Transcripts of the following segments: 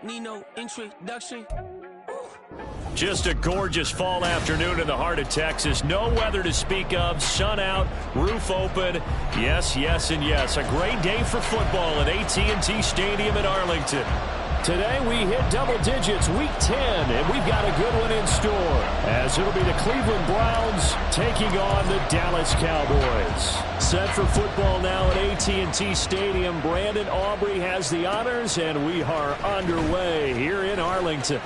Need no introduction. Just a gorgeous fall afternoon in the heart of Texas. No weather to speak of. Sun out, roof open. Yes, yes, and yes. A great day for football at AT&T Stadium in Arlington. Today we hit double digits, week 10, and we've got a good one in store, as it'll be the Cleveland Browns taking on the Dallas Cowboys. Set for football now at AT&T Stadium. Brandon Aubrey has the honors, and we are underway here in Arlington.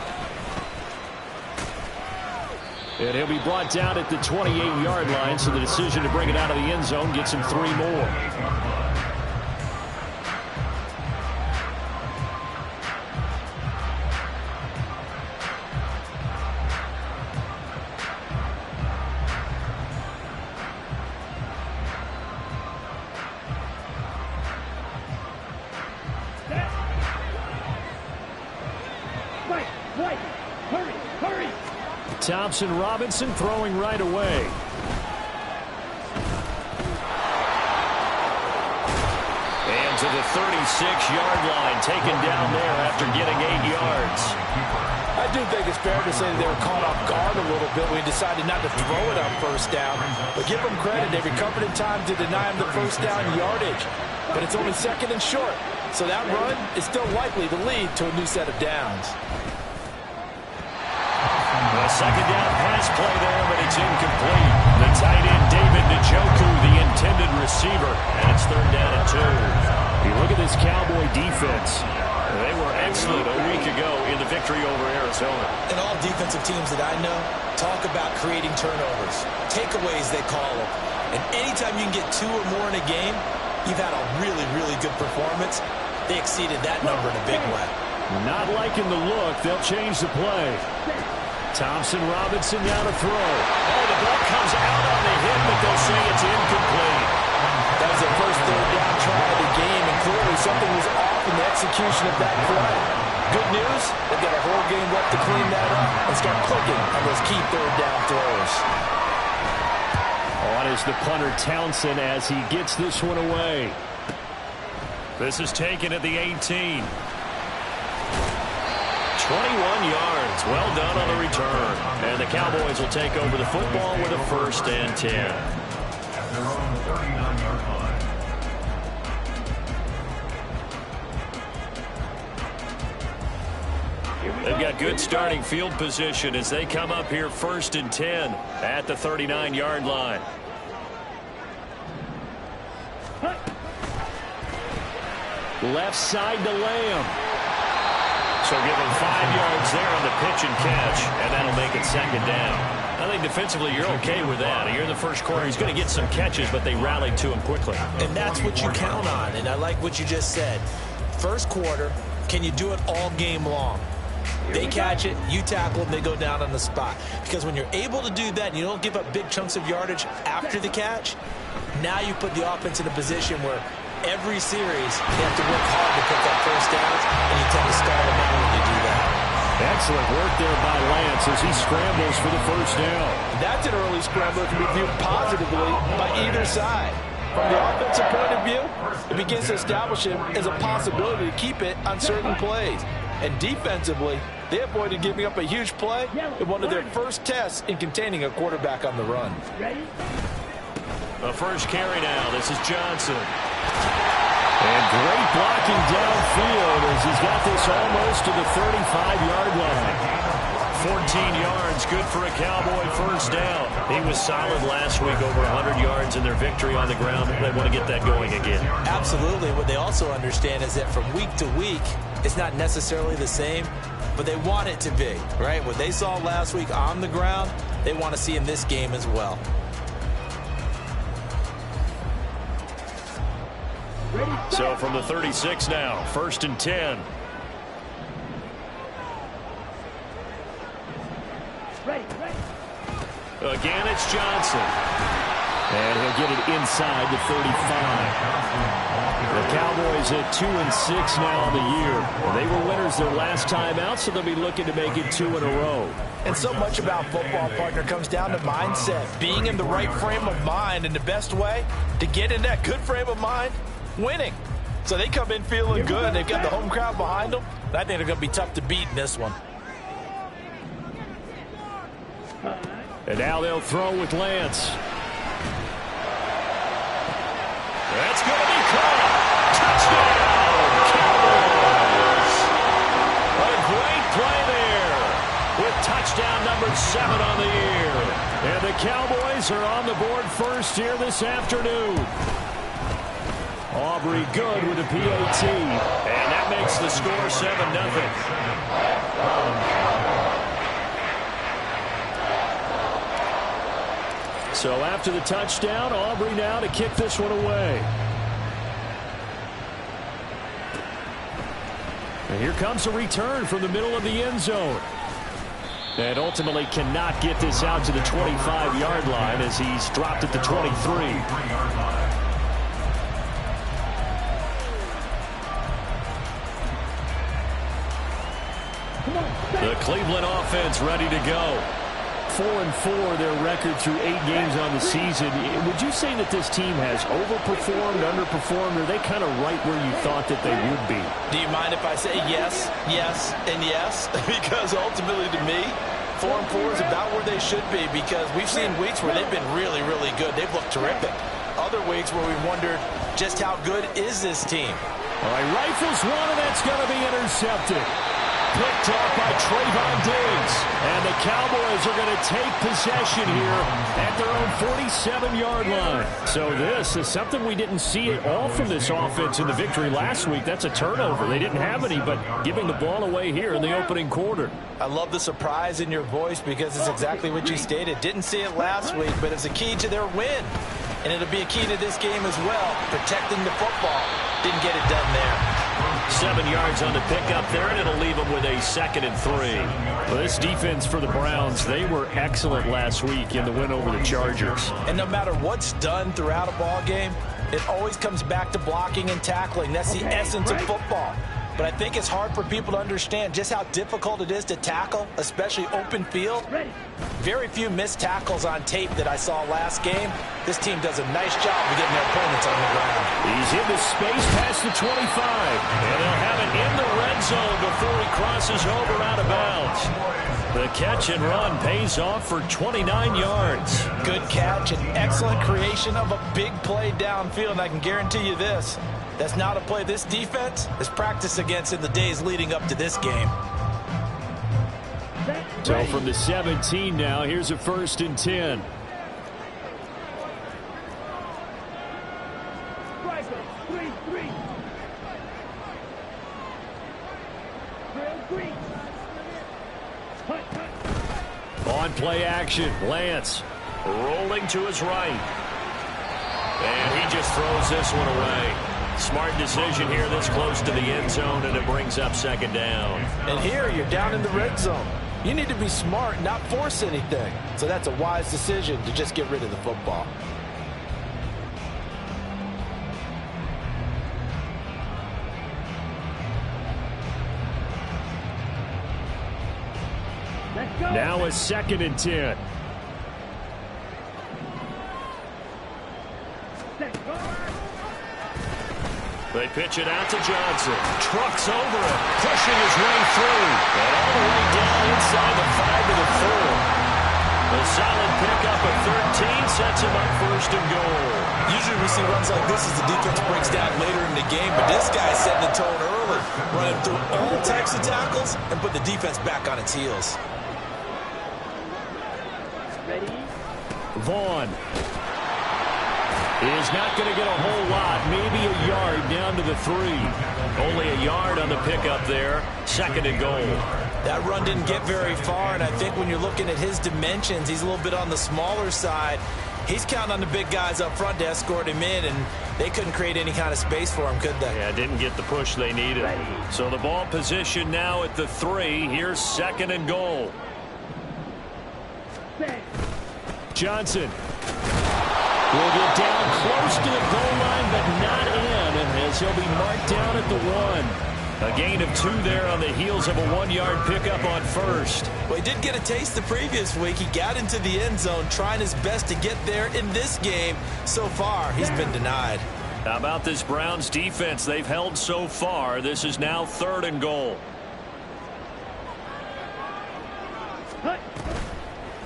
And he'll be brought down at the 28-yard line, so the decision to bring it out of the end zone gets him 3 more. Thompson Robinson throwing right away. And to the 36-yard line, taken down there after getting 8 yards. I do think it's fair to say that they were caught off guard a little bit when he decided not to throw it on first down. But give them credit, they recovered in time to deny him the first down yardage. But it's only second and short, so that run is still likely to lead to a new set of downs. A second down pass play there, but it's incomplete. The tight end, David Njoku, the intended receiver, and it's 3rd down and 2. You look at this Cowboy defense. They were excellent a week ago in the victory over Arizona. And all defensive teams that I know talk about creating turnovers. Takeaways, they call them. And anytime you can get 2 or more in a game, you've had a really, really good performance. They exceeded that number in a big way. Not liking the look. They'll change the play. Thompson Robinson now to throw. Oh, the ball comes out on the hit, but they'll say it's incomplete. That was the first 3rd down try of the game, and clearly something was off in the execution of that play. Good news, they've got a whole game left to clean that up and start clicking on those key 3rd down throws. On is the punter Townsend as he gets this one away. This is taken at the 18. 21 yards. Well done on the return. And the Cowboys will take over the football with a 1st and 10. They've got good starting field position as they come up here 1st and 10 at the 39-yard line. Left side to Lamb. So give him 5 yards there on the pitch and catch, and that'll make it 2nd down. I think defensively you're okay with that. Here in the first quarter, he's going to get some catches, but they rallied to him quickly. And that's what you count on, and I like what you just said. First quarter, can you do it all game long? They catch it, you tackle them, they go down on the spot. Because when you're able to do that and you don't give up big chunks of yardage after the catch, now you put the offense in a position where every series, you have to work hard to pick up first downs, and you tend to stall them out when you do that. Excellent work there by Lance as he scrambles for the 1st down. That's an early scrambler that can be viewed positively by either side. From the offensive point of view, it begins to establish him as a possibility to keep it on certain plays. And defensively, they avoided giving up a huge play in one of their first tests in containing a quarterback on the run. The first carry now. This is Johnson. And great blocking downfield as he's got this almost to the 35-yard line. 14 yards, good for a Cowboy 1st down. He was solid last week, over 100 yards in their victory on the ground. They want to get that going again. Absolutely. What they also understand is that from week to week, it's not necessarily the same, but they want it to be, right? What they saw last week on the ground, they want to see in this game as well. So from the 36 now, 1st and 10. Again, it's Johnson. And he'll get it inside the 35. The Cowboys at 2-6 now on the year. They were winners their last time out, so they'll be looking to make it 2 in a row. And so much about football, partner, comes down to mindset. Being in the right frame of mind, and the best way to get in that good frame of mind, winning. So they come in feeling good. They've got the home crowd behind them. I think they're going to be tough to beat in this one. And now they'll throw with Lance. That's going to be caught. Touchdown, Cowboys. A great play there with touchdown number 7 on the year. And the Cowboys are on the board first here this afternoon. Aubrey good with a PAT. And that makes the score 7-0. So after the touchdown, Aubrey now to kick this one away. And here comes a return from the middle of the end zone. And ultimately cannot get this out to the 25-yard line as he's dropped at the 23. The Cleveland offense ready to go. 4-4 their record through 8 games on the season. Would you say that this team has overperformed, underperformed, or are they kind of right where you thought that they would be? Do you mind if I say yes, yes, and yes? Because ultimately to me, 4-4 is about where they should be, because we've seen weeks where they've been really, really good. They've looked terrific. Other weeks where we wondered just how good is this team. All right, rifles one, and that's going to be intercepted. Picked off by Trayvon Diggs. And the Cowboys are going to take possession here at their own 47-yard line. So this is something we didn't see at all from this offense in the victory last week. That's a turnover. They didn't have any, but giving the ball away here in the opening quarter. I love the surprise in your voice because it's exactly what you stated. Didn't see it last week, but it's a key to their win. And it'll be a key to this game as well, protecting the football. Didn't get it done there. 7 yards on the pickup there, and it'll leave them with a 2nd and 3. Well, this defense for the Browns, they were excellent last week in the win over the Chargers. And no matter what's done throughout a ball game, it always comes back to blocking and tackling. That's the essence of football. But I think it's hard for people to understand just how difficult it is to tackle, especially open field. Very few missed tackles on tape that I saw last game. This team does a nice job of getting their opponents on the ground. He's in the space past the 25. And they'll have it in the red zone before he crosses over out of bounds. The catch and run pays off for 29 yards. Good catch and excellent creation of a big play downfield. And I can guarantee you this. That's not a play this defense has practiced against in the days leading up to this game. So from the 17 now, here's a 1st and 10. On play action, Lance rolling to his right. And he just throws this one away. Smart decision here this close to the end zone, and it brings up 2nd down. And here you're down in the red zone. You need to be smart, not force anything. So that's a wise decision to just get rid of the football. Now a 2nd and 10. They pitch it out to Johnson. Trucks over it, pushing his way through. And all the way down inside the 5 to the 4. A solid pickup of 13 sets him up 1st and goal. Usually we see runs like this as the defense breaks down later in the game, but this guy's setting the tone early, running through all types of tackles and put the defense back on its heels. Vaughn is not going to get a whole lot, maybe a yard down to the 3. Only a yard on the pickup there, 2nd and goal. That run didn't get very far, and I think when you're looking at his dimensions, he's a little bit on the smaller side. He's counting on the big guys up front to escort him in, and they couldn't create any kind of space for him, could they? Yeah, didn't get the push they needed. So the ball position now at the 3. Here's 2nd and goal. Johnson will get down close to the goal line, but not in, and as he'll be marked down at the 1. A gain of 2 there on the heels of a 1-yard pickup on 1st. Well, he did get a taste the previous week. He got into the end zone, trying his best to get there in this game. So far, he's been denied. How about this Browns defense? They've held so far. This is now 3rd and goal.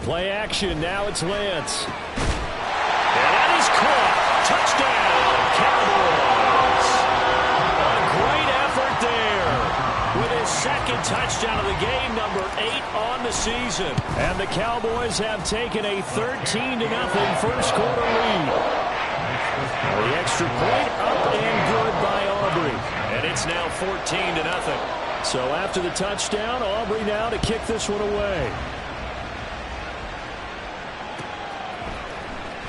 Play action. Now it's Lance. And that is caught. Touchdown, Cowboys. A great effort there with his second touchdown of the game, number 8 on the season. And the Cowboys have taken a 13-0 first quarter lead. The extra point up and good by Aubrey. And it's now 14-0. So after the touchdown, Aubrey now to kick this one away.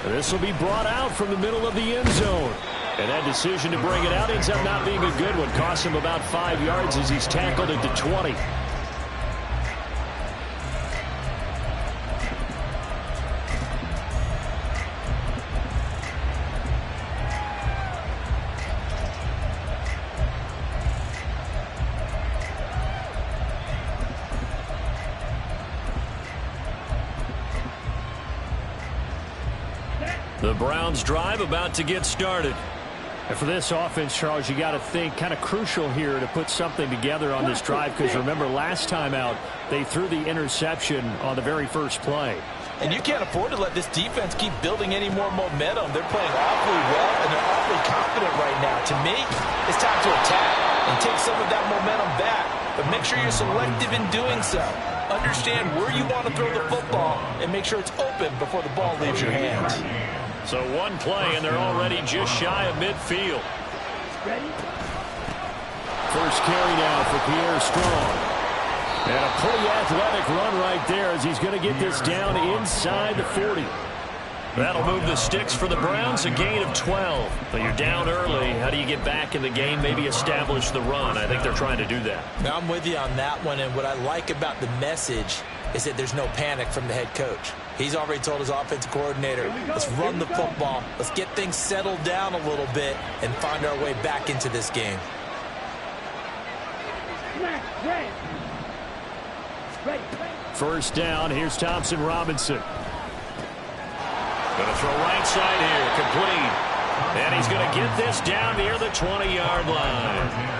This will be brought out from the middle of the end zone. And that decision to bring it out ends up not being a good one. Cost him about 5 yards as he's tackled at the 20. The Browns drive about to get started. And for this offense, Charles, you got to think kind of crucial here to put something together on this drive, because remember last time out they threw the interception on the very first play. And you can't afford to let this defense keep building any more momentum. They're playing awfully well, and they're awfully confident right now. To me, it's time to attack and take some of that momentum back. But make sure you're selective in doing so. Understand where you want to throw the football and make sure it's open before the ball leaves your hands. So one play, and they're already just shy of midfield. First carry now for Pierre Strong. And a pretty athletic run right there as he's going to get this down inside the 40. That'll move the sticks for the Browns, a gain of 12. But you're down early. How do you get back in the game, maybe establish the run? I think they're trying to do that. Now, I'm with you on that one, and what I like about the message is that there's no panic from the head coach. He's already told his offensive coordinator, let's run the football, let's get things settled down a little bit and find our way back into this game. First down, here's Thompson Robinson. Going to throw right side here, complete. And he's going to get this down near the 20-yard line.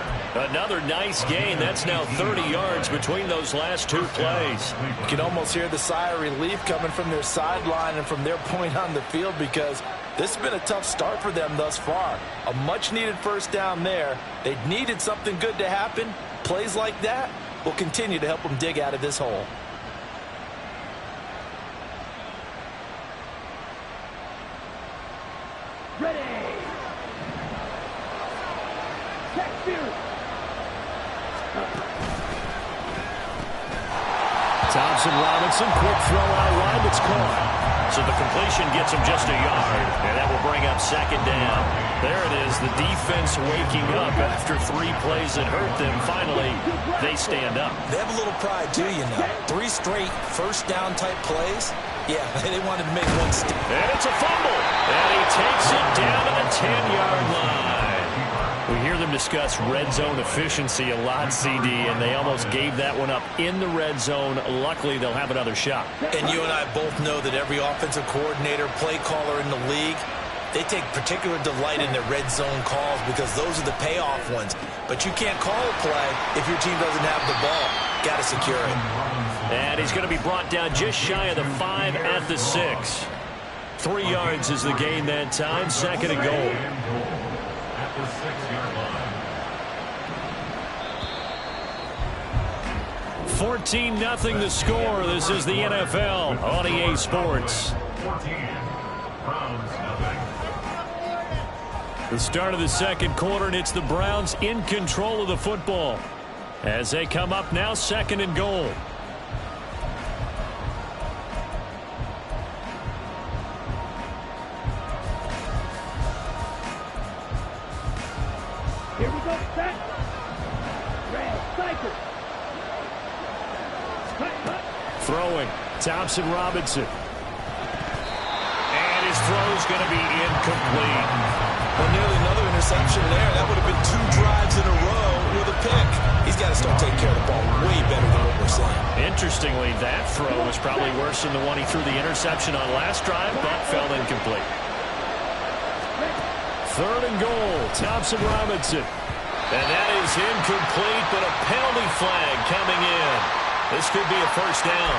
Another nice gain. That's now 30 yards between those last two plays. You can almost hear the sigh of relief coming from their sideline and from their point on the field, because this has been a tough start for them thus far. A much-needed first down there. They needed something good to happen. Plays like that will continue to help them dig out of this hole. Ready. Thompson Robinson, quick throw out wide, that's caught. So the completion gets him just a yard, and that will bring up second down. There it is, the defense waking up after 3 plays that hurt them. Finally, they stand up. They have a little pride too, you know. 3 straight first down type plays. Yeah, they wanted to make one step. And it's a fumble. And he takes it down to the 10-yard line. We hear them discuss red zone efficiency a lot, CD, and they almost gave that one up in the red zone. Luckily, they'll have another shot. And you and I both know that every offensive coordinator, play caller in the league, they take particular delight in their red zone calls because those are the payoff ones. But you can't call a play if your team doesn't have the ball. Got to secure it. And he's going to be brought down just shy of the 5 at the 6. 3 yards is the gain that time. Second and goal. 14-0 the score. This is the NFL on EA Sports. The start of the second quarter, and it's the Browns in control of the football as they come up now, second and goal. Here we go, set. Red, cycle. Throwing, Thompson Robinson. And his throw's going to be incomplete. Well, nearly another interception there. That would have been 2 drives in a row with a pick. He's got to start taking care of the ball way better than what we're seeing. Interestingly, that throw was probably worse than the one he threw the interception on last drive, but fell incomplete. Third and goal, Thompson Robinson. And that is incomplete, but a penalty flag coming in. This could be a first down.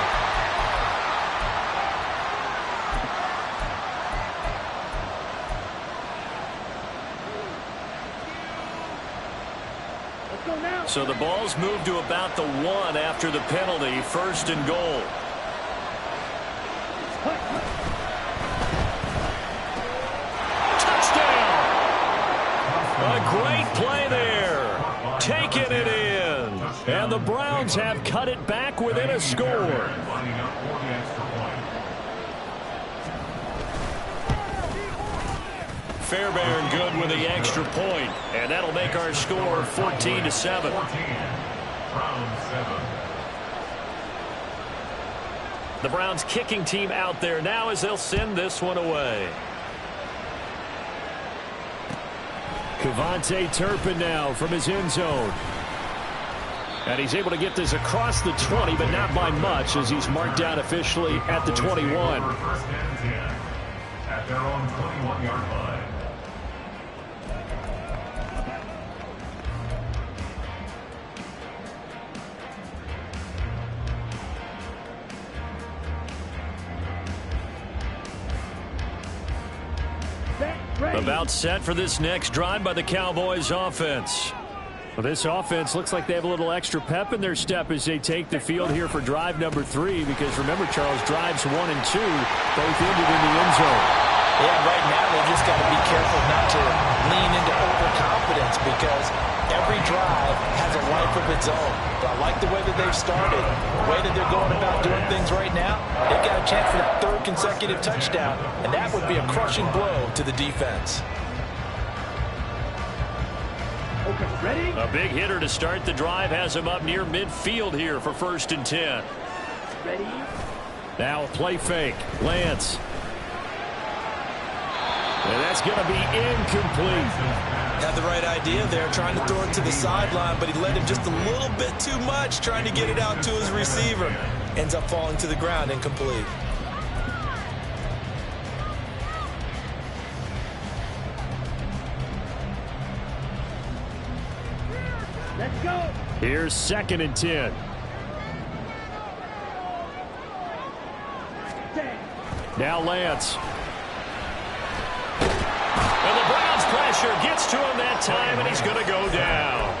So the ball's moved to about the 1 after the penalty. 1st and goal. Touchdown! A great play there. Taking it in. And the Browns have cut it back within a score. Fairbairn good with the extra point, and that'll make our score 14-7. The Browns kicking team out there now as they'll send this one away. Kevontae Turpin now from his end zone. And he's able to get this across the 20, but not by much as he's marked down officially at the 21. At their own 21-yard line. About set for this next drive by the Cowboys offense. Well, this offense looks like they have a little extra pep in their step as they take the field here for drive number 3, because remember, Charles, drives 1 and 2 both ended in the end zone. Yeah, right now they just got to be careful not to lean into overconfidence, because every drive has a life of its own. But I like the way that they've started, the way that they're going about doing things right now. They've got a chance for that 3rd consecutive touchdown, and that would be a crushing blow to the defense. Okay, ready? A big hitter to start the drive has him up near midfield here for 1st and 10. Ready? Now a play fake. Lance. And that's going to be incomplete. Had the right idea there, trying to throw it to the sideline, but he led him just a little bit too much, trying to get it out to his receiver. Ends up falling to the ground, incomplete. Let's go. Here's 2nd and 10. Now Lance. And the Browns pressure gets to him that time, and he's going to go down.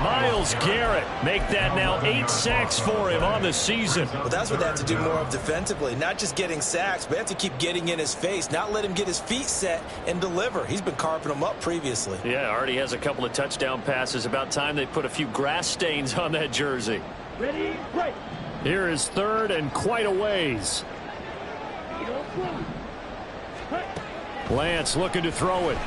Myles Garrett make that now 8 sacks for him on the season. Well, that's what they have to do more of defensively. Not just getting sacks, but they have to keep getting in his face, not let him get his feet set and deliver. He's been carving them up previously. Yeah, already has a couple of touchdown passes. About time they put a few grass stains on that jersey. Ready, break. Here is 3rd and quite a ways. Lance looking to throw it.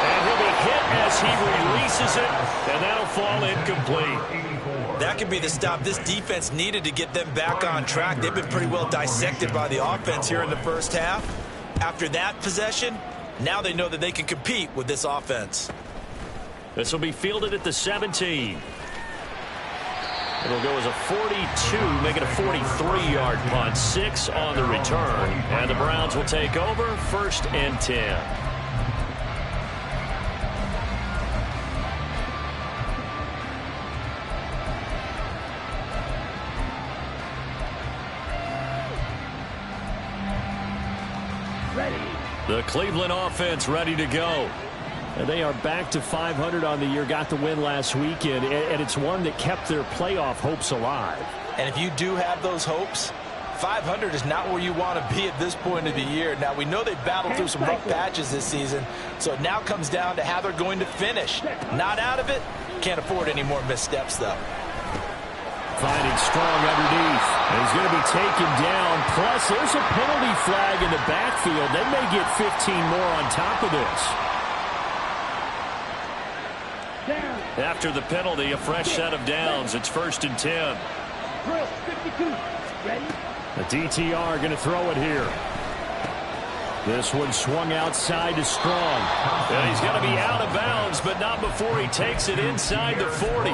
And he'll be hit as he releases it, and that'll fall incomplete. That could be the stop this defense needed to get them back on track. They've been pretty well dissected by the offense here in the first half. After that possession, now they know that they can compete with this offense. This will be fielded at the 17. It'll go as a 42, make it a 43-yard punt. 6 on the return. And the Browns will take over 1st and 10. Ready. The Cleveland offense ready to go. And they are back to 500 on the year, got the win last weekend, and it's one that kept their playoff hopes alive. And if you do have those hopes, 500 is not where you want to be at this point of the year. Now, we know they've battled through some rough patches this season, so it now comes down to how they're going to finish. Not out of it. Can't afford any more missteps, though. Finding strong underneath. And he's going to be taken down. Plus, there's a penalty flag in the backfield. They may get 15 more on top of this. After the penalty, a fresh set of downs. It's 1st and 10. 52. Ready? The DTR going to throw it here. This one swung outside to Strong. And he's going to be out of bounds, but not before he takes it inside the 40.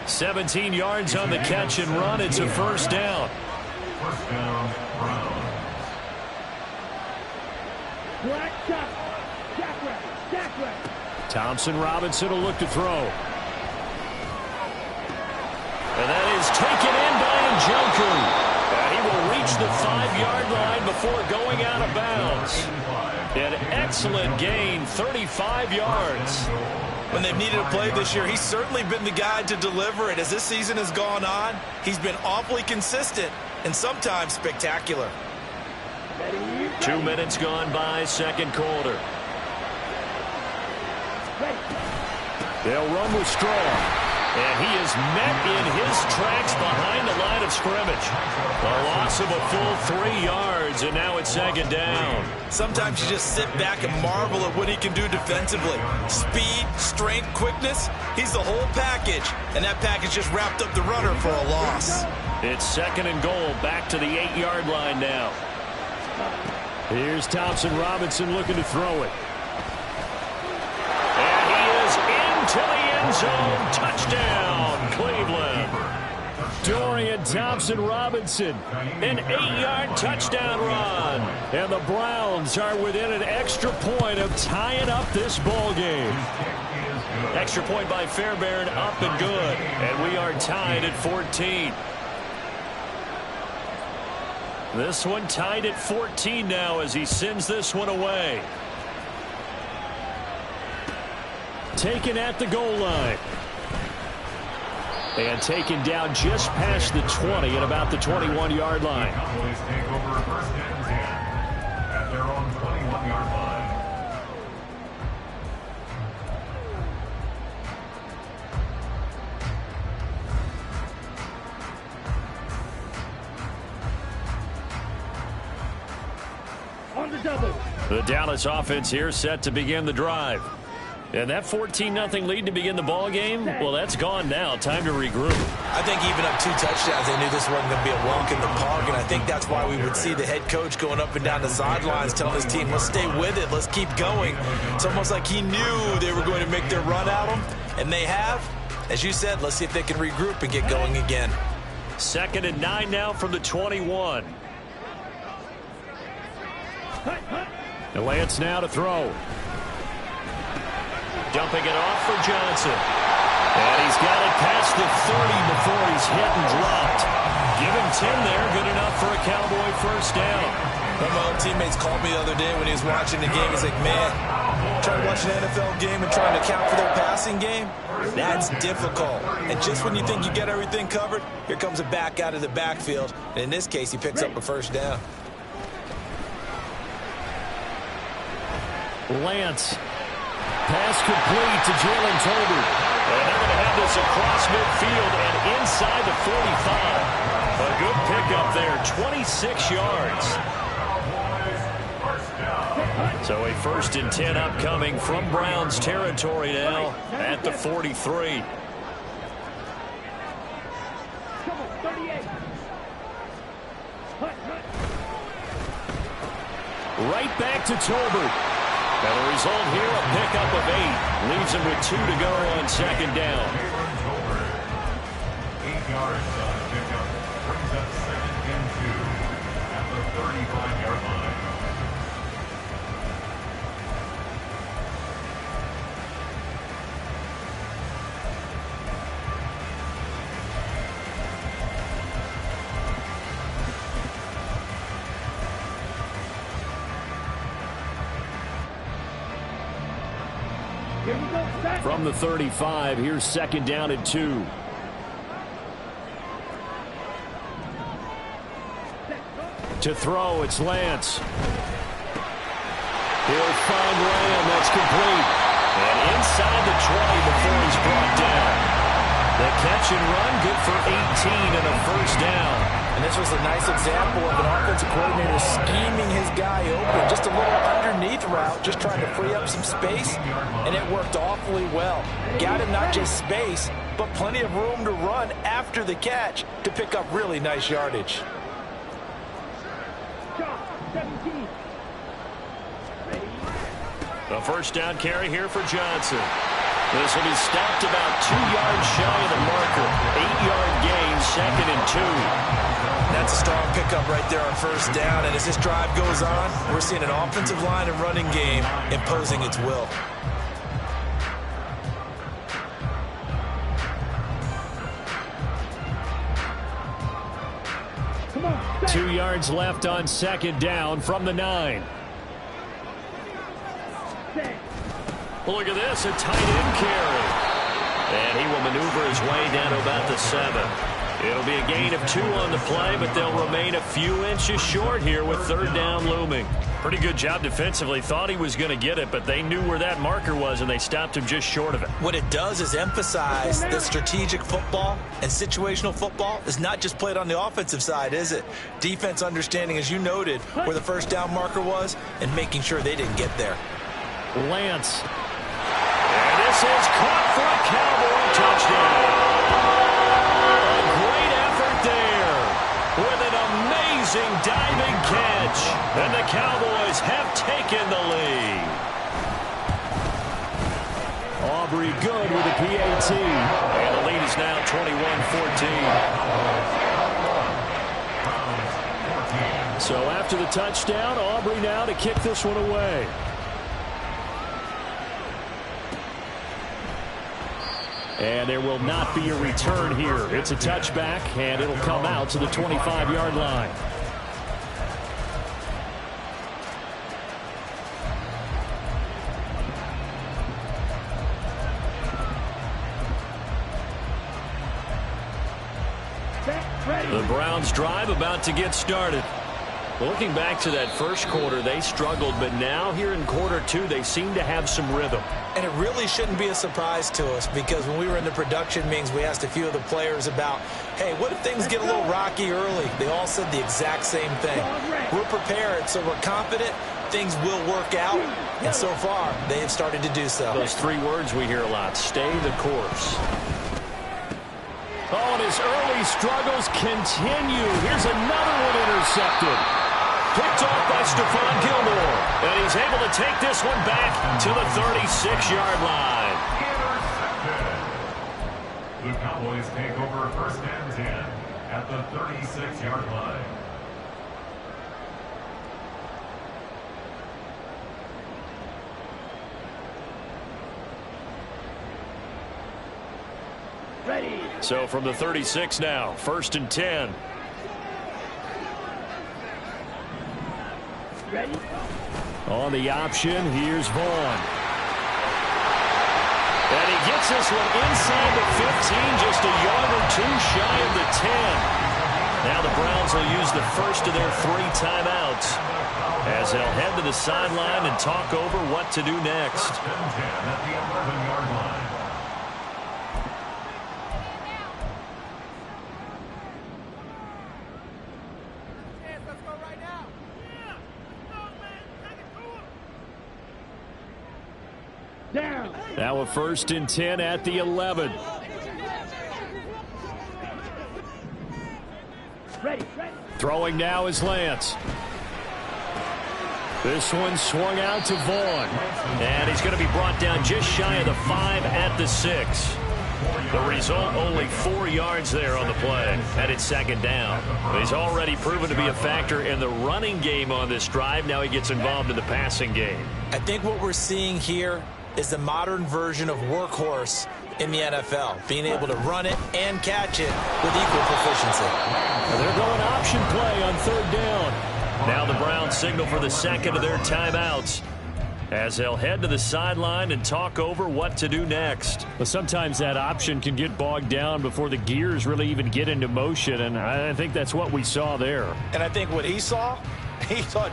17 yards on the catch and run. It's a 1st down. First down, Browns. Black shot. Jack right. Jack right. Thompson Robinson will look to throw. And that is taken in by Njoku. He will reach the 5-yard line before going out of bounds. An excellent gain, 35 yards. When they've needed a play this year, he's certainly been the guy to deliver it. As this season has gone on, he's been awfully consistent and sometimes spectacular. 2 minutes gone by, second quarter. They'll run with Strong. And he is met in his tracks behind the line of scrimmage. A loss of a full 3 yards, and now it's second down. Sometimes you just sit back and marvel at what he can do defensively. Speed, strength, quickness, he's the whole package. And that package just wrapped up the runner for a loss. It's second and goal, back to the 8-yard line now. Here's Thompson Robinson looking to throw it. And he is into the end zone. Touchdown, Cleveland. Dorian Thompson-Robinson, an 8-yard touchdown run. And the Browns are within an extra point of tying up this ball game. Extra point by Fairbairn, up and good. And we are tied at 14. This one tied at 14 now as he sends this one away. Taken at the goal line. And taken down just past the 20 at about the 21-yard line. Cowboys take over first and 10 at their own 21-yard line. On the double. The Dallas offense here set to begin the drive. And that 14-0 lead to begin the ball game, well, that's gone now. Time to regroup. I think even up 2 touchdowns, they knew this wasn't going to be a walk in the park, and I think that's why we would see the head coach going up and down the sidelines telling his team, let's stay with it, let's keep going. It's almost like he knew they were going to make their run at him, and they have. As you said, let's see if they can regroup and get going again. Second and 9 now from the 21. And Lance now to throw. Dumping it off for Johnson. And he's got it past the 30 before he's hit and dropped. Give him 10 there, good enough for a Cowboy first down. One of my old teammates called me the other day when he was watching the game. He's like, man, trying to watch an NFL game and trying to account for their passing game, that's difficult. And just when you think you get everything covered, here comes a back out of the backfield. And in this case, he picks up a first down. Lance. Pass complete to Jalen Tolbert. And they're going to have this across midfield and inside the 45. A good pickup there, 26 yards. So a first and 10 upcoming from Browns territory now at the 43. Right back to Tolbert. And the result here, a pickup of 8. Leaves him with 2 to go on second down. 8 yards on the pickup. Brings up second and 2 at the 35-yard line. From the 35, here's second down and 2. To throw, it's Lance. He'll find Lamb, that's complete. And inside the 20 before he's brought down. The catch and run, good for 18 and a first down. And this was a nice example of an offensive coordinator scheming his guy open. Just a little underneath route, just trying to free up some space, and it worked awfully well. Got him not just space, but plenty of room to run after the catch to pick up really nice yardage. 17. The first down carry here for Johnson. This will be stopped about 2 yards shy of the marker. 8-yard gain, second and 2. That's a strong pickup right there on first down. And as this drive goes on, we're seeing an offensive line and running game imposing its will. 2 yards left on second down from the 9. Look at this, a tight end carry. And he will maneuver his way down to about the 7. It'll be a gain of 2 on the play, but they'll remain a few inches short here with third down looming. Pretty good job defensively. Thought he was going to get it, but they knew where that marker was, and they stopped him just short of it. What it does is emphasize that strategic football and situational football is not just played on the offensive side, is it? Defense understanding, as you noted, where the first down marker was and making sure they didn't get there. Lance. And this is caught for a Cowboy touchdown. With an amazing diving catch. And the Cowboys have taken the lead. Aubrey good with a PAT. And the lead is now 21-14. So after the touchdown, Aubrey now to kick this one away. And there will not be a return here. It's a touchback, and it'll come out to the 25-yard line. The Browns drive about to get started. Looking back to that first quarter, they struggled, but now here in quarter 2, they seem to have some rhythm. And it really shouldn't be a surprise to us, because when we were in the production meetings, we asked a few of the players about, hey, what if things get a little rocky early? They all said the exact same thing. We're prepared, so we're confident things will work out, and so far, they have started to do so. Those 3 words we hear a lot: stay the course. Oh, and his early struggles continue. Here's another one intercepted. Picked off by Stephon Gilmore. And he's able to take this one back to the 36-yard line. Intercepted. The Cowboys take over first and 10 at the 36-yard line. Ready. So from the 36 now, first and 10. Ready. On the option, here's Vaughn. And he gets this one inside the 15, just a yard or 2 shy of the 10. Now the Browns will use the first of their 3 timeouts as they'll head to the sideline and talk over what to do next. First and 10 at the 11-yard line. Down. Now a first and 10 at the 11. Ready. Throwing now is Lance. This one swung out to Vaughn. And he's going to be brought down just shy of the 5 at the 6. The result, only 4 yards there on the play. And it's second down. He's already proven to be a factor in the running game on this drive. Now he gets involved in the passing game. I think what we're seeing here is the modern version of workhorse in the NFL, being able to run it and catch it with equal proficiency. They're going option play on third down. Now the Browns signal for the second of their timeouts as they'll head to the sideline and talk over what to do next. But sometimes that option can get bogged down before the gears really even get into motion, and I think that's what we saw there. And I think what he saw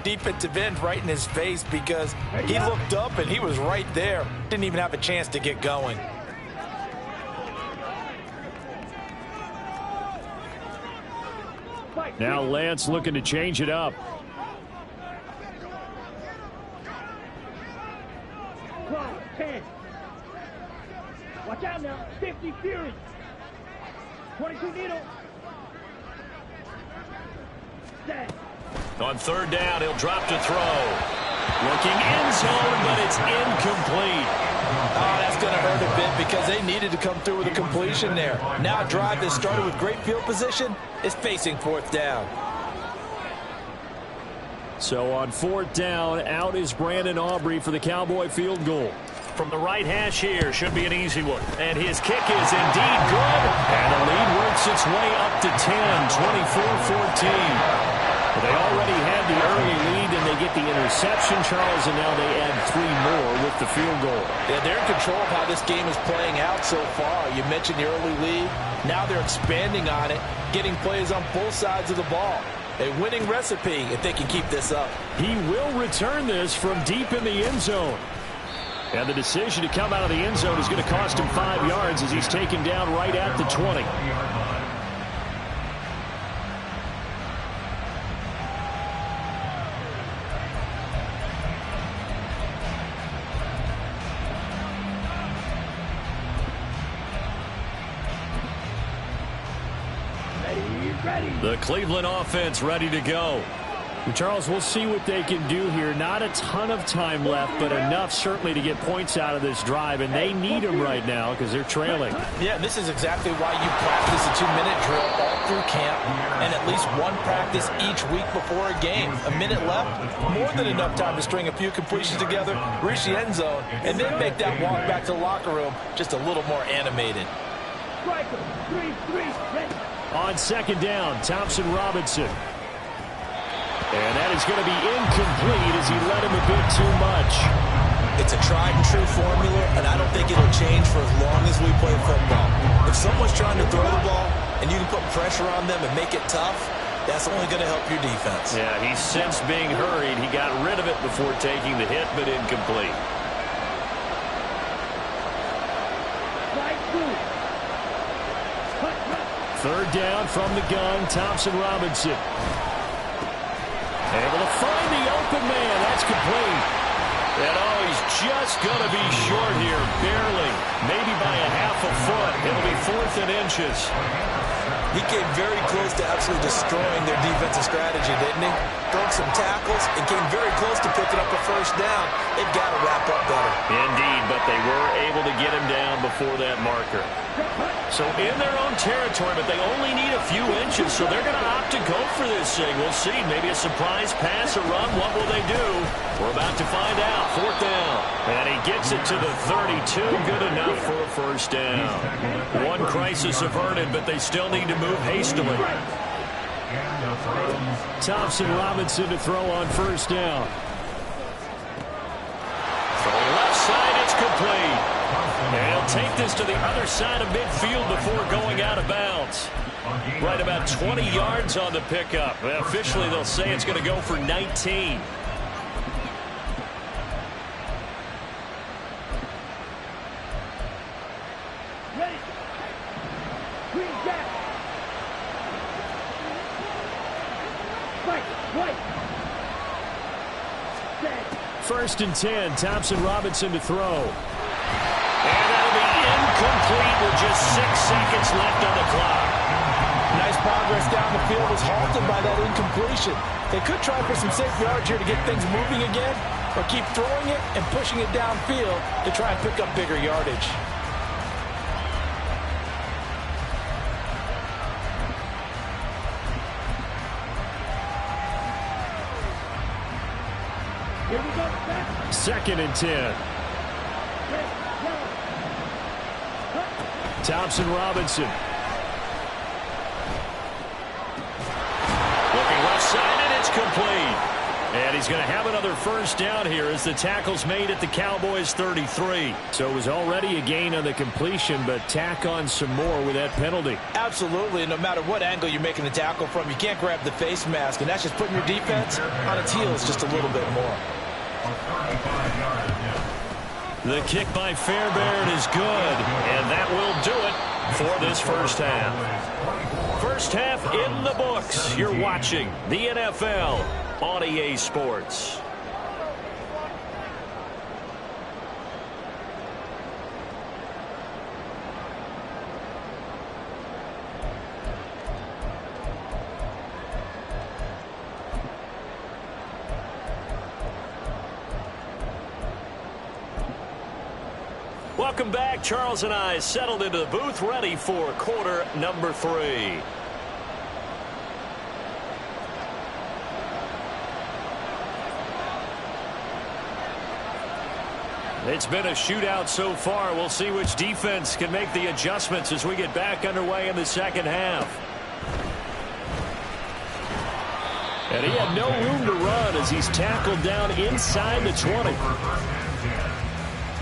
defensive end right in his face, because he looked up and he was right there. Didn't even have a chance to get going. Now Lance looking to change it up. Clock. 10. Watch out now. 50 Fury. 22 Needle. Set. On third down, he'll drop to throw. Looking end zone, but it's incomplete. Oh, that's going to hurt a bit because they needed to come through with a completion there. Now a drive that started with great field position is facing fourth down. So on fourth down, out is Brandon Aubrey for the Cowboy field goal. From the right hash here, should be an easy one. And his kick is indeed good. And the lead works its way up to 10, 24-14. They already had the early lead, and they get the interception, Charles, and now they add 3 more with the field goal. Yeah, they're in control of how this game is playing out so far. You mentioned the early lead. Now they're expanding on it, getting plays on both sides of the ball. A winning recipe if they can keep this up. He will return this from deep in the end zone. And the decision to come out of the end zone is going to cost him 5 yards as he's taken down right at the 20. The Cleveland offense ready to go. Charles, we'll see what they can do here. Not a ton of time left, but enough certainly to get points out of this drive, and they need them right now because they're trailing. Yeah, this is exactly why you practice a 2-minute drill all through camp and at least one practice each week before a game. A minute left, more than enough time to string a few completions together, reach the end zone, and then make that walk back to the locker room just a little more animated. Striker, 3-3, ready. On second down, Thompson Robinson. And that is going to be incomplete as he led him a bit too much. It's a tried and true formula, and I don't think it'll change for as long as we play football. If someone's trying to throw the ball and you can put pressure on them and make it tough, that's only going to help your defense. Yeah, he's since being hurried. He got rid of it before taking the hit, but incomplete. Third down from the gun, Thompson Robinson. Able to find the open man. That's complete. And he's just going to be short here, barely. Maybe by a half a foot. It'll be 4th and inches. He came very close to absolutely destroying their defensive strategy, didn't he? Broke some tackles and came very close to picking up a first down. They've got to wrap up better. Indeed, but they were able to get him down before that marker. So in their own territory, but they only need a few inches, so they're going to opt to go for this thing. We'll see. Maybe a surprise pass or run. What will they do? We're about to find out. 4th down. And he gets it to the 32. Good enough for a first down. One crisis averted, but they still need to move hastily. Thompson Robinson to throw on first down. From the left side, it's complete. And he'll take this to the other side of midfield before going out of bounds. Right about 20 yards on the pickup. Officially, they'll say it's going to go for 19. Ready. Green jack. Right. First and 10, Thompson Robinson to throw. And that'll be incomplete with just 6 seconds left on the clock. Nice progress down the field was halted by that incompletion. They could try for some safe yards here to get things moving again, or keep throwing it and pushing it downfield to try and pick up bigger yardage. Here we go. Back. Second and 10. Thompson Robinson. Looking left side, and it's complete. And he's going to have another first down here as the tackle's made at the Cowboys' 33. So it was already a gain on the completion, but tack on some more with that penalty. Absolutely. No matter what angle you're making the tackle from, you can't grab the face mask, and that's just putting your defense on its heels just a little bit more. The kick by Fairbairn is good, and that will do it for this first half. First half in the books. You're watching the NFL on EA Sports. Welcome back. Charles and I settled into the booth, ready for quarter number 3. It's been a shootout so far. We'll see which defense can make the adjustments as we get back underway in the second half. And he had no room to run as he's tackled down inside the 20.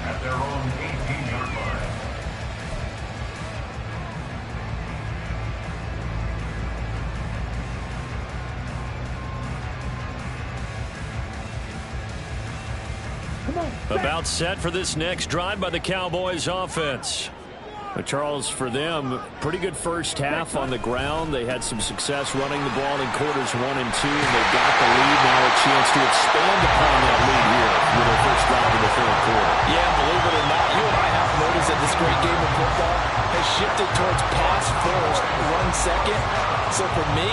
At their own 18-yard line. About set for this next drive by the Cowboys offense. But Charles, for them, pretty good first half on the ground. They had some success running the ball in quarters 1 and 2, and they got the lead. Now a chance to expand upon that lead here with their first drive in the third quarter. Yeah, believe it or not, you and I have noticed that this great game of football has shifted towards pass first, run second. So for me,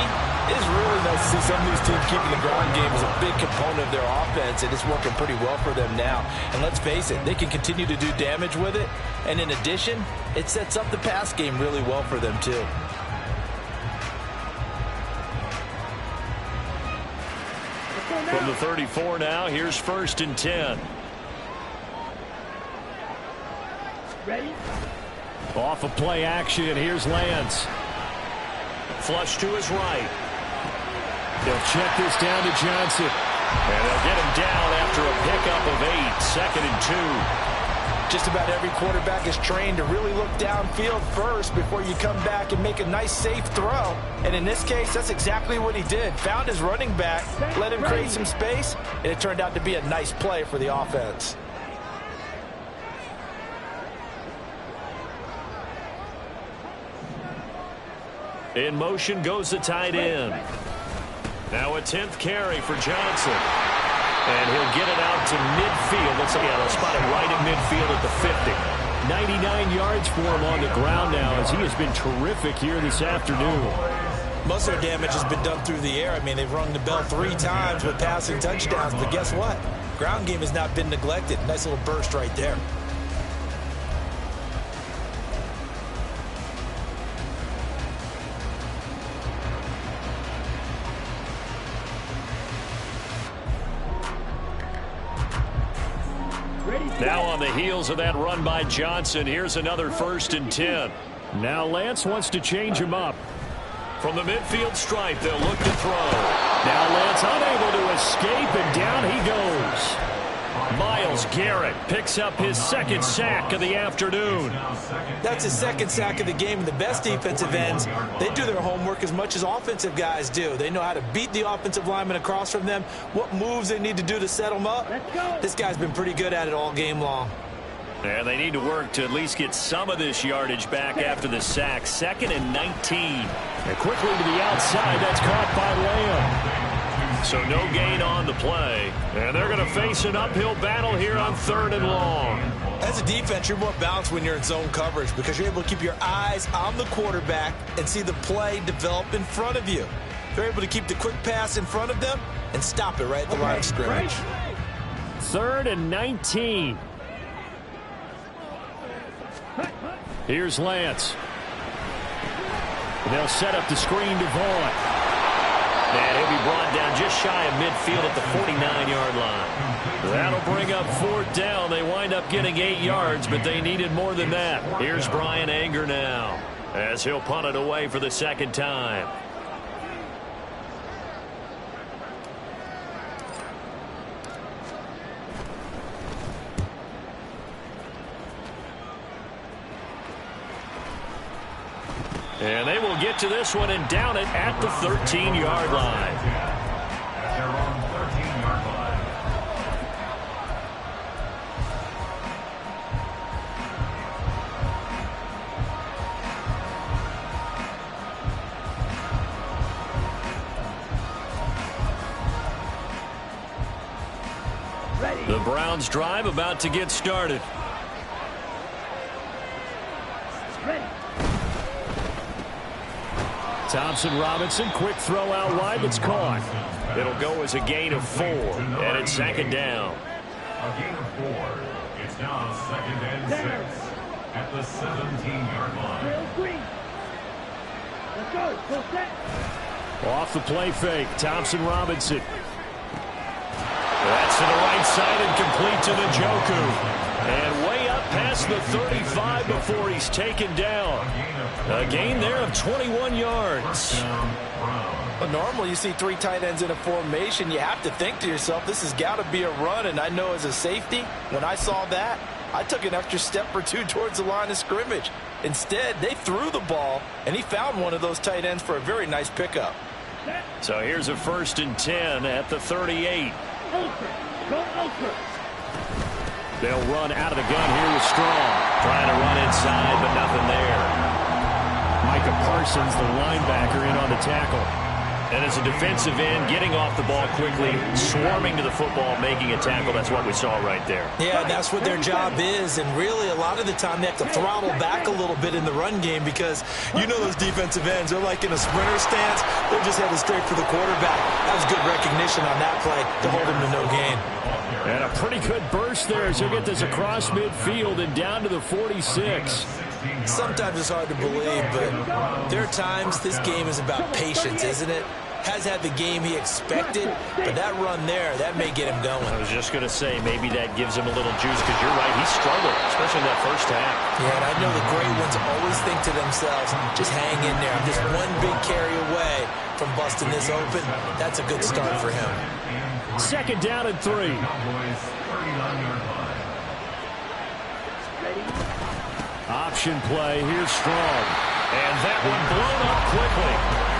it's really nice to see some of these teams keeping the ground game as a big component of their offense, and it's working pretty well for them now. And let's face it, they can continue to do damage with it. And in addition, it sets up the pass game really well for them too. From the 34 now, here's 1st and 10. Ready? Off of play action, here's Lance. Flush to his right. They'll check this down to Johnson. And they'll get him down after a pickup of 8. 2nd and 2. Just about every quarterback is trained to really look downfield first before you come back and make a nice, safe throw. And in this case, that's exactly what he did. Found his running back, let him create some space, and it turned out to be a nice play for the offense. In motion goes the tight end. Now a 10th carry for Johnson. And he'll get it out to midfield. Let's see, they'll spot it right at midfield at the 50. 99 yards for him on the ground now as he has been terrific here this afternoon. Most of their damage has been done through the air. I mean, they've rung the bell 3 times with passing touchdowns. But guess what? Ground game has not been neglected. Nice little burst right there. Now on the heels of that run by Johnson, here's another 1st and 10. Now Lance wants to change him up. From the midfield stripe, they'll look to throw. Now Lance unable to escape, and down he goes. Myles Garrett picks up his 2nd sack of the afternoon. That's his 2nd sack of the game. And the best defensive ends, they do their homework as much as offensive guys do. They know how to beat the offensive lineman across from them, what moves they need to do to set them up. This guy's been pretty good at it all game long. And they need to work to at least get some of this yardage back after the sack. 2nd and 19. And quickly to the outside, that's caught by Lamb. So no gain on the play. And they're going to face an uphill battle here on 3rd and long. As a defense, you're more balanced when you're in zone coverage because you're able to keep your eyes on the quarterback and see the play develop in front of you. They're able to keep the quick pass in front of them and stop it right at the line of scrimmage. 3rd and 19. Here's Lance. They'll set up the screen to Vaughn. And he'll be brought down just shy of midfield at the 49-yard line. That'll bring up 4th down. They wind up getting 8 yards, but they needed more than that. Here's Brian Anger now as he'll punt it away for the 2nd time. And they will get to this one and down it at the 13-yard line. At their own 13-yard line. The Browns drive about to get started. Thompson Robinson, quick throw out wide, that's caught. It'll go as a gain of 4, and it's 2nd down. A gain of 4. It's now 2nd and 6 at the 17-yard line. Let's go. Full set. Off the play fake, Thompson Robinson. That's to the right side and complete to Njoku. And way up past the 35 before he's taken down. A gain there of 21 yards. Well, normally you see 3 tight ends in a formation. You have to think to yourself, this has got to be a run. And I know as a safety, when I saw that, I took an extra step or 2 towards the line of scrimmage. Instead, they threw the ball, and he found one of those tight ends for a very nice pickup. So here's a 1st and 10 at the 38. They'll run out of the gun here with Strong. Trying to run inside, but nothing there. Micah Parsons, the linebacker, in on the tackle. And as a defensive end, getting off the ball quickly, swarming to the football, making a tackle, that's what we saw right there. Yeah, that's what their job is. And really, a lot of the time, they have to throttle back a little bit in the run game because you know those defensive ends, they're like in a sprinter stance. They're just headed straight for the quarterback. That was good recognition on that play to hold him to no gain. And a pretty good burst there as he'll get this across midfield and down to the 46. Sometimes it's hard to believe, but there are times this game is about patience, isn't it? Has had the game he expected, but that run there, that may get him going. I was just going to say, maybe that gives him a little juice because you're right, he struggled, especially in that first half. Yeah, and I know the great ones always think to themselves, just hang in there. I'm just one big carry away from busting this open. That's a good start for him. 2nd down and 3. Option play. Here's Strong. And that one blown up quickly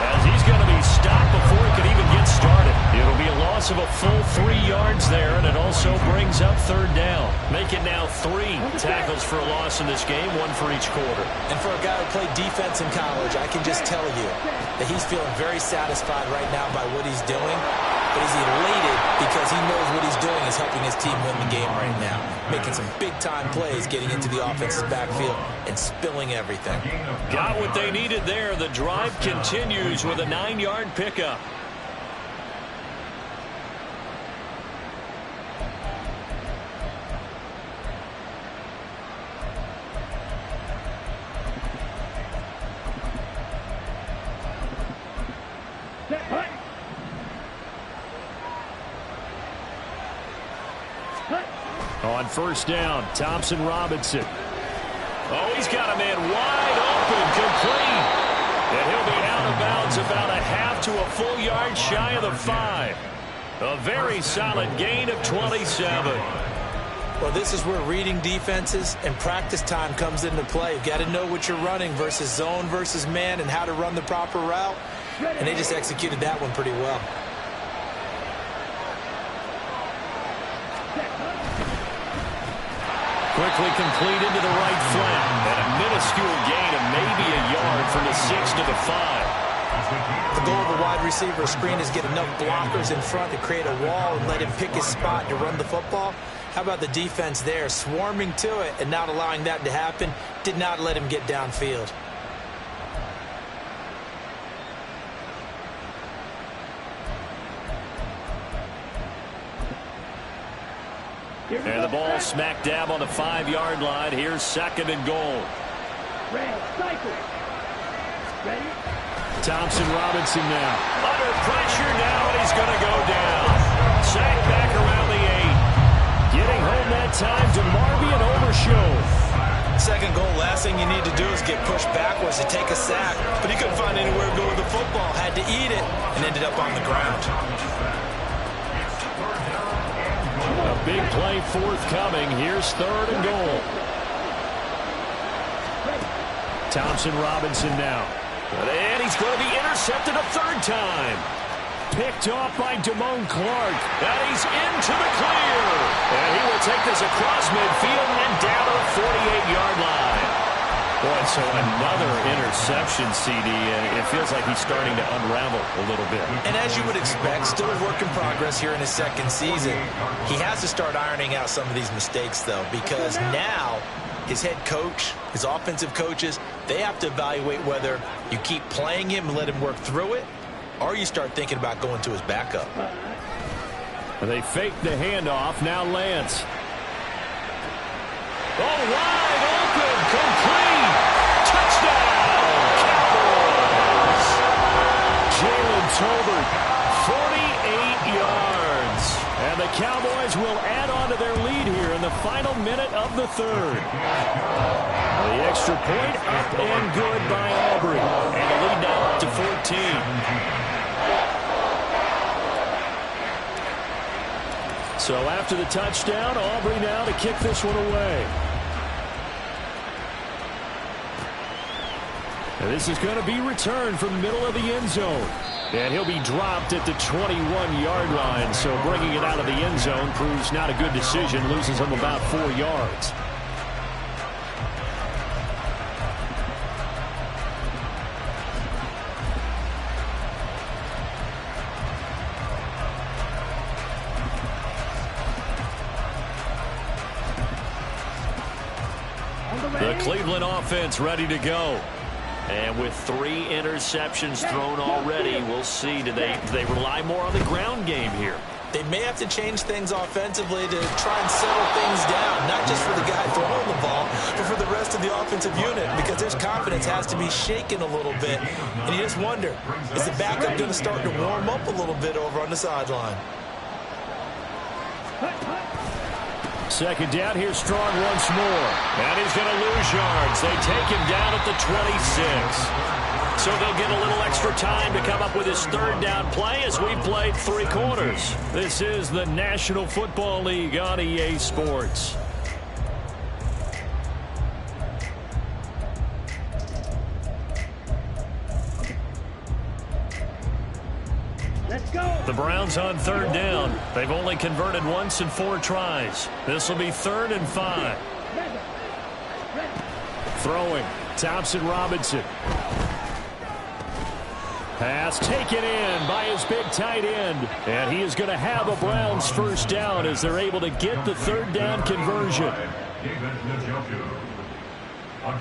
as he's going to be stopped before he could even get started. It'll be a loss of a full 3 yards there, and it also brings up 3rd down. Make it now 3 tackles for a loss in this game, 1 for each quarter. And for a guy who played defense in college, I can just tell you that he's feeling very satisfied right now by what he's doing. But he's elated because he knows what he's doing is helping his team win the game right now. Making some big-time plays, getting into the offense's backfield, and spilling everything. Got what they needed there. The drive continues with a 9-yard pickup. On 1st down, Thompson-Robinson. Oh, he's got a man wide open, complete. And he'll be out of bounds about a half to a full yard shy of the 5. A very solid gain of 27. Well, this is where reading defenses and practice time comes into play. You've got to know what you're running versus zone versus man and how to run the proper route. And they just executed that one pretty well. Quickly complete into the right flat. And a minuscule gain of maybe a yard from the 6 to the 5. The goal of a wide receiver screen is get enough blockers in front to create a wall and let him pick his spot to run the football. How about the defense there, swarming to it and not allowing that to happen? Did not let him get downfield. And the ball smack dab on the 5-yard line. Here's 2nd and goal. Thompson-Robinson now. Under pressure now, and he's going to go down. Sack back around the 8. Getting home that time to Marby and Overshow. 2nd goal, last thing you need to do is get pushed backwards to take a sack. But he couldn't find anywhere to go with the football. Had to eat it and ended up on the ground. A big play forthcoming. Here's 3rd and goal. Thompson-Robinson now. And he's going to be intercepted a 3rd time. Picked off by Damone Clark. And he's into the clear. And he will take this across midfield and down to the 48-yard line. Boy, so another interception, CD, and it feels like he's starting to unravel a little bit. And as you would expect, still a work in progress here in his 2nd season. He has to start ironing out some of these mistakes, though, because now his head coach, his offensive coaches, they have to evaluate whether you keep playing him and let him work through it, or you start thinking about going to his backup. They fake the handoff. Now Lance. Oh, wide open, complete. Touchdown, Cowboys. Jalen Tolbert, 48 yards. And And the Cowboys will add on to their lead here in the final minute of the third. The extra point up and good by Aubrey. And the lead now up to 14. So after the touchdown, Aubrey now to kick this one away. And this is going to be returned from the middle of the end zone. And he'll be dropped at the 21-yard line. So bringing it out of the end zone proves not a good decision. Loses him about 4 yards. The Cleveland offense ready to go. And with 3 interceptions thrown already, we'll see. Do they rely more on the ground game here? They may have to change things offensively to try and settle things down, not just for the guy throwing the ball, but for the rest of the offensive unit, because their confidence has to be shaken a little bit. And you just wonder, is the backup going to start to warm up a little bit over on the sideline? Second down, here's Strong once more. And he's going to lose yards. They take him down at the 26. So they'll get a little extra time to come up with his third down play as we've played 3 quarters. This is the National Football League on EA Sports. The Browns on third down. They've only converted once in 4 tries. This will be 3rd and 5. Throwing. Thompson Robinson. Pass taken in by his big tight end. And he is going to have a Browns first down as they're able to get the 3rd down conversion. A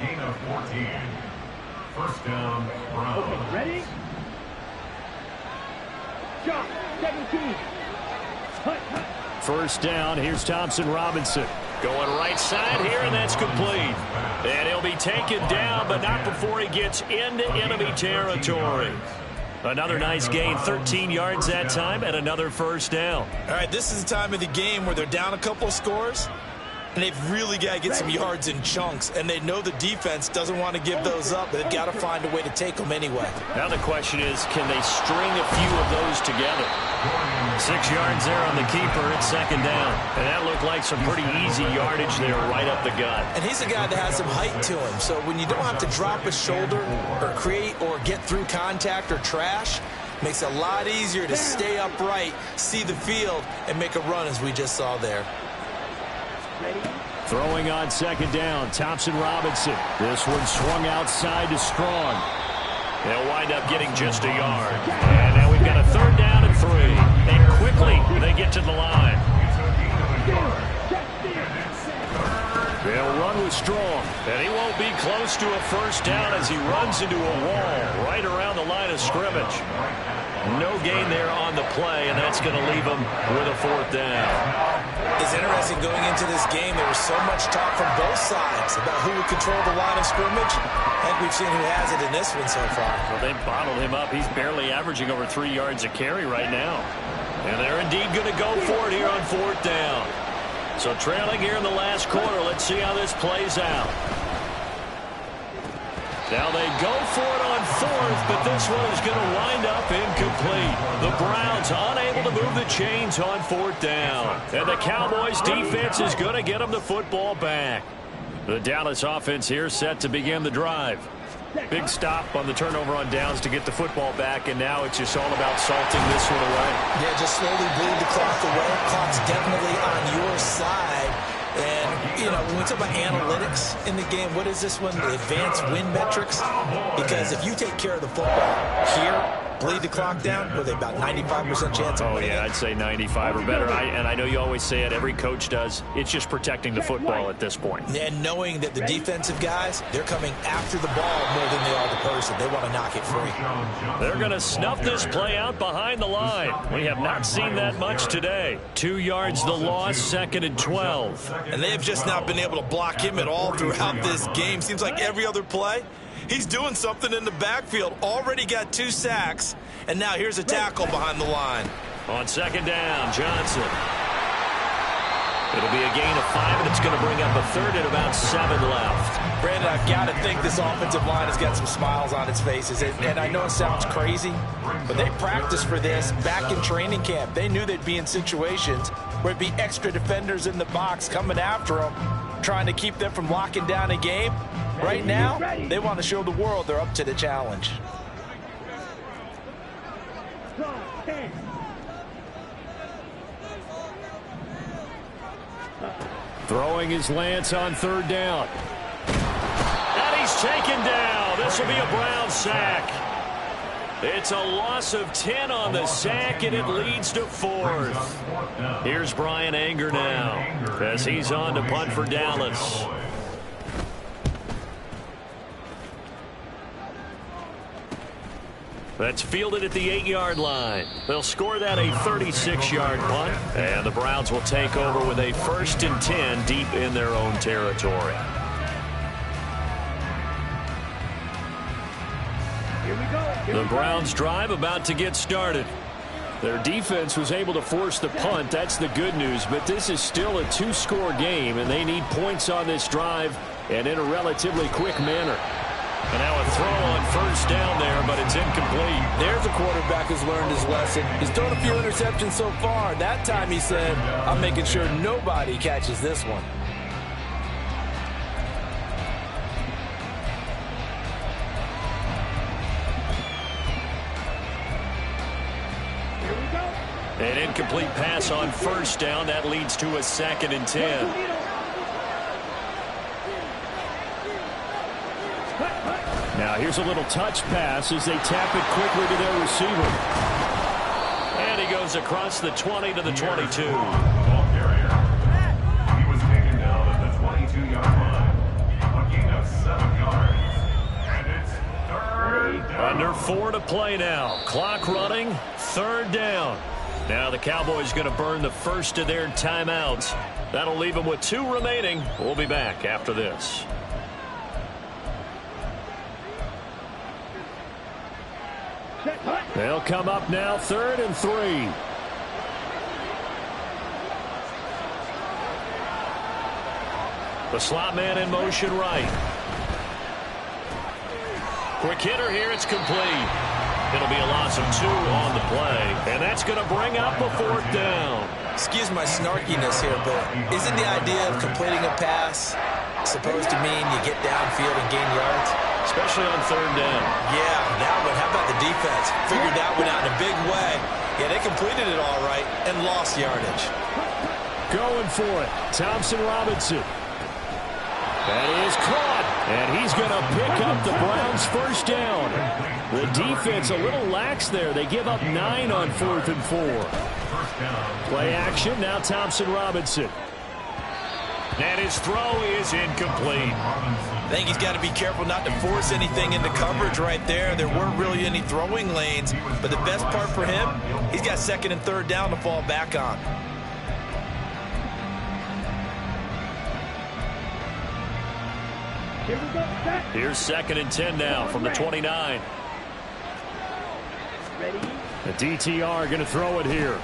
gain of 14. First down, Browns. Okay, ready? Shot, 17. First down, here's Thompson Robinson. Going right side here, and that's complete. And he'll be taken down, but not before he gets into enemy territory. Another nice gain, 13 yards that time, and another first down. All right, this is the time of the game where they're down a couple of scores, and they've really got to get some yards in chunks, and they know the defense doesn't want to give those up, but they've got to find a way to take them anyway. Now the question is, can they string a few of those together? 6 yards there on the keeper at second down. And that looked like some pretty easy yardage there right up the gut. And he's a guy that has some height to him, so when you don't have to drop a shoulder or create or get through contact or trash, makes it a lot easier to stay upright, see the field, and make a run as we just saw there. Throwing on second down, Thompson Robinson. This one swung outside to Strong. They'll wind up getting just a yard. And now we've got a 3rd down and 3. And quickly they get to the line. They'll run with Strong. And he won't be close to a first down as he runs into a wall right around the line of scrimmage. No gain there on the play, and that's going to leave him with a 4th down. It's interesting going into this game. There was so much talk from both sides about who would control the line of scrimmage. I think we've seen who has it in this one so far. Well, they bottled him up. He's barely averaging over 3 yards a carry right now. And they're indeed going to go for it here on 4th down. So trailing here in the last quarter. Let's see how this plays out. Now they go for it on 4th, but this one is going to wind up incomplete. The Browns unable to move the chains on 4th down. And the Cowboys defense is going to get them the football back. The Dallas offense here set to begin the drive. Big stop on the turnover on downs to get the football back, and now it's just all about salting this one away. Yeah, just slowly bleed the clock away. Clock's definitely on your side. And, you know, when we talk about analytics in the game, what is this one? The advanced win metrics? Because if you take care of the football here, bleed the clock down, were they about 95% chance of winning? Oh, yeah, I'd say 95 or better. And I know you always say it, every coach does. It's just protecting the football at this point. And knowing that the defensive guys, they're coming after the ball more than they are the person. They want to knock it free. They're going to snuff this play out behind the line. We have not seen that much today. 2 yards the loss, 2nd and 12. And they have just not been able to block him at all throughout this game. Seems like every other play, he's doing something in the backfield. Already got 2 sacks, and now here's a tackle behind the line. On 2nd down, Johnson. gain of 5, and it's going to bring up a third and about 7 left. Brandon, I've got to think this offensive line has got some smiles on its faces. And I know it sounds crazy, but they practiced for this back in training camp. They knew they'd be in situations where it'd be extra defenders in the box coming after them, trying to keep them from locking down a game. Right now, they want to show the world they're up to the challenge. Throwing his Lance on third down. And he's taken down. This will be a Brown sack. It's a loss of 10 on the sack, and it leads to 4th. Here's Brian Anger now as he's on to punt for Dallas. That's fielded at the 8-yard line. They'll score that a 36-yard punt, and the Browns will take over with a 1st and 10 deep in their own territory. The Browns drive about to get started. Their defense was able to force the punt. That's the good news, but this is still a 2-score game, and they need points on this drive and in a relatively quick manner. And now a throw on 1st down there, but it's incomplete. There's a quarterback who's learned his lesson. He's thrown a few interceptions so far. That time he said, I'm making sure nobody catches this one. An incomplete pass on 1st down. That leads to a 2nd and 10. Now here's a little touch pass as they tap it quickly to their receiver. And he goes across the 20 to the 22. Ball carrier. He was taken down at the 22-yard line. A gain of 7 yards. And it's 3rd down. Under 4 to play now. Clock running. 3rd down. Now the Cowboys going to burn the first of their timeouts. That'll leave them with 2 remaining. We'll be back after this. They'll come up now 3rd and 3. The slot man in motion right. Quick hitter here. It's complete. It'll be a loss of 2 on the play. And that's going to bring up a 4th down. Excuse my snarkiness here, but isn't the idea of completing a pass supposed to mean you get downfield and gain yards? Especially on 3rd down. Yeah, that one. How about the defense? Figured that one out in a big way. Yeah, they completed it all right and lost yardage. Going for it. Thompson Robinson. That is caught. And he's going to pick up the Browns' 1st down. The defense a little lax there. They give up 9 on 4th and 4. Play action. Now Thompson Robinson. And his throw is incomplete. I think he's got to be careful not to force anything into coverage right there. There weren't really any throwing lanes, but the best part for him, he's got 2nd and 3rd down to fall back on. Here's 2nd and 10 now from the 29. The DTR going to throw it here.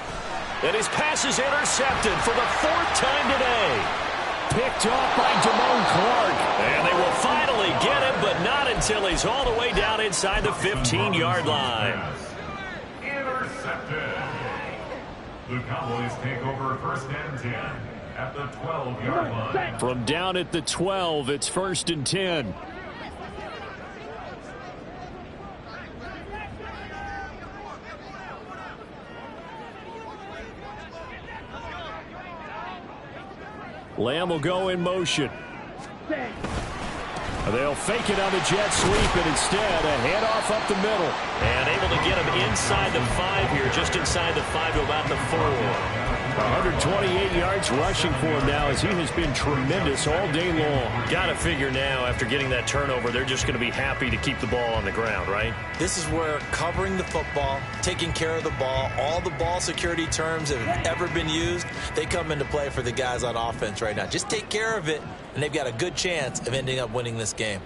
And his pass is intercepted for the 4th time today. Picked off by Damone Clark. And they will finally get him, but not until he's all the way down inside the 15-yard line. Intercepted. The Cowboys take over 1st and 10 at the 12-yard line. From down at the 12, it's 1st and 10. Lamb will go in motion. They'll fake it on the jet sweep, and instead a handoff up the middle. And able to get him inside the 5 here, just inside the 5 to about the 4. 128 yards rushing for him now as he has been tremendous all day long. Got to figure now, after getting that turnover, they're just going to be happy to keep the ball on the ground, right? This is where covering the football, taking care of the ball, all the ball security terms that have ever been used, they come into play for the guys on offense right now. Just take care of it, and they've got a good chance of ending up winning this game.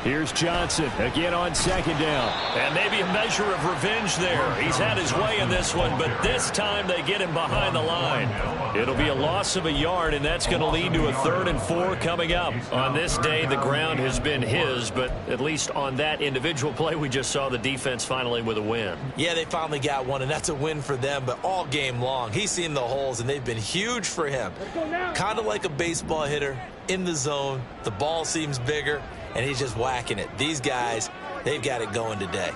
Here's Johnson again on second down. And maybe a measure of revenge there. He's had his way in this one, but this time they get him behind the line. It'll be a loss of a yard, and that's going to lead to a 3rd and 4 coming up. On this day, the ground has been his, but at least on that individual play, we just saw the defense finally with a win. Yeah, they finally got one, and that's a win for them, but all game long, he's seen the holes, and they've been huge for him. Kind of like a baseball hitter in the zone. The ball seems bigger, and he's just whacking it. These guys, they've got it going today.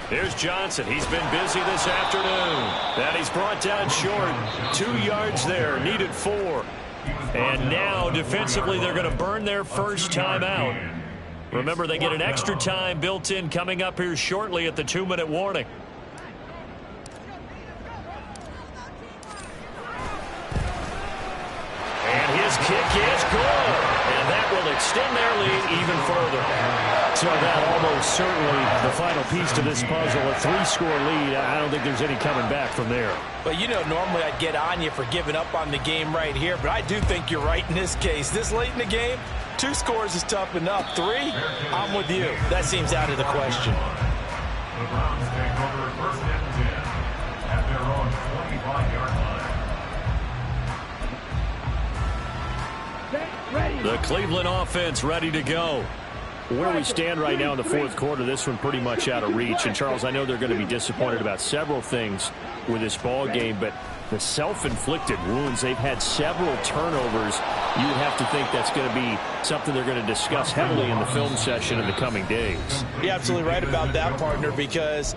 Here's Johnson. He's been busy this afternoon. And he's brought down short. 2 yards there. Needed 4. And now, defensively, they're going to burn their first time out. Remember, they get an extra time built in coming up here shortly at the 2-minute warning. And his kick is good. And that will extend their lead even further. So that almost certainly the final piece to this puzzle, a 3-score lead. I don't think there's any coming back from there. But, you know, normally I'd get on you for giving up on the game right here, but I do think you're right in this case. This late in the game, 2 scores is tough enough. 3, I'm with you. That seems out of the question. The Browns take over 1st and 10 at their own 25-yard line. The Cleveland offense ready to go. Where we stand right now in the 4th quarter, this one pretty much out of reach. And, Charles, I know they're going to be disappointed about several things with this ball game, but the self-inflicted wounds, they've had several turnovers. You would have to think that's going to be something they're going to discuss heavily in the film session in the coming days. You're absolutely right about that, partner, because